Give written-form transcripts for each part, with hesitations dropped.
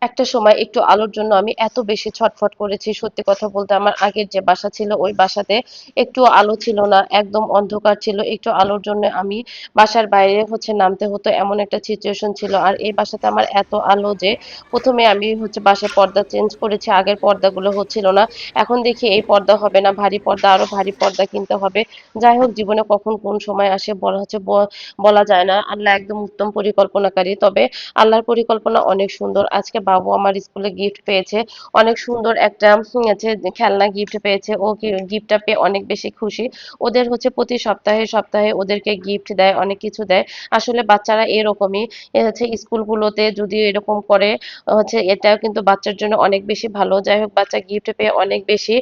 একটা সময় একটু আলোর জন্য আমি এত বেশি ছটফট করেছি, সত্যি কথা বলতে আমার আগের যে বাসা ছিল ওই বাসাতে একটু আলো ছিল না, একদম অন্ধকার ছিল। একটু আলোর জন্য আমি বাসার বাইরে নামতে হতো, এমন একটা সিচুয়েশন ছিল। আর এই বাসাতে আমার এত আলো যে প্রথমে আমি বাসায় পর্দা চেঞ্জ করেছি, আগের পর্দাগুলো হচ্ছিল না। এখন দেখি এই পর্দা হবে না, ভারী পর্দা, আরো ভারী পর্দা কিনতে হবে। যাই হোক, জীবনে কখন কোন সময় আসে বলা যায় না। আল্লাহ একদম উত্তম পরিকল্পনাকারী। তবে আল্লাহর পরিকল্পনা অনেক সুন্দর। আজকে বাবু আমার স্কুলে গিফট পেয়েছে, অনেক সুন্দর একটা খেলনা গিফট পেয়েছে। ও গিফটটা পেয়ে অনেক বেশি খুশি। ওদের প্রতি সপ্তাহে সপ্তাহে ওদেরকে গিফট দেয়, অনেক কিছু দেয়। আসলে বাচ্চারা এরকমই। এ স্কুলগুলোতে যদি এরকম করে, এটাও কিন্তু বাচ্চার জন্য অনেক বেশি ভালো। যাই হোক, বাচ্চা গিফট পেয়ে অনেক বেশি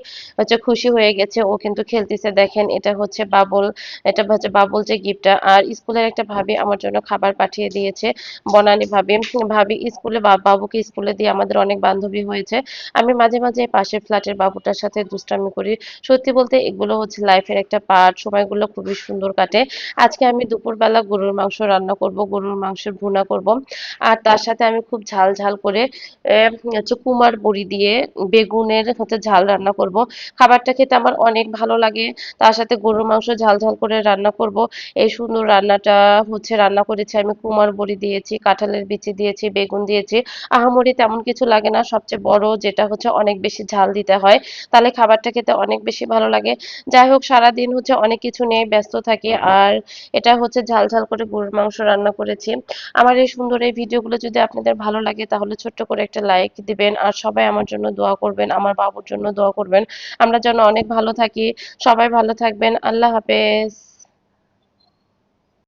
খুশি হয়ে গেছে। ও কিন্তু খেলতেছে, দেখেন এটা বাবল, এটা বাবল যে গিফটটা। আর স্কুলের একটা ভাবি আমার জন্য খাবার পাঠিয়ে দিয়েছে, বনানী ভাবি। ভাবি স্কুলে বাবুকে স্কুলে দিয়ে আমাদের অনেক বান্ধবী হয়েছে। আমি মাঝে মাঝে পাশের ফ্ল্যাটের বাবুটার সাথে দুষ্টামি করি। সত্যি বলতে এগুলো লাইফের একটা পার্ট, সময়গুলো খুবই সুন্দর কাটে। আজকে আমি দুপুরবেলা গরুর মাংস রান্না করব, গরুর মাংসের ভুনা করব। আর তার সাথে আমি খুব ঝাল ঝাল করে কুমার বড়ি দিয়ে বেগুনের ঝাল রান্না করব। খাবারটা খেতে আমার অনেক ভালো লাগে। তার সাথে গরুর মাংস ঝাল ঝাল করে রান্না করব। এই সুন্দর রান্নাটা রান্না করেছি আমি। কুমার বড়ি দিয়েছি, কাঁঠালের বিচি দিয়েছি, বেগুন দিয়েছি। আহামরি তেমন কিছু লাগে না, সবচেয়ে বড় যেটা অনেক বেশি ঝাল দিতে হয়, তাহলে খাবারটা খেতে অনেক বেশি ভালো লাগে। যাই হোক, সারাদিন অনেক কিছু নিয়ে ব্যস্ত থাকি। আর এটা ঝাল ঝাল করে গরুর মাংস রান্না করেছি। আমার এই সুন্দর এই ভিডিওগুলো যদি আপনাদের ভালো লাগে তাহলে ছোট্ট করে একটা লাইক দিবেন। আর সবাই আমার জন্য দোয়া করবেন, আমার বাবুর জন্য দোয়া করবেন। আমরা যেন অনেক ভালো থাকি। সবাই ভালো থাকবেন। আল্লাহ হাফেজ।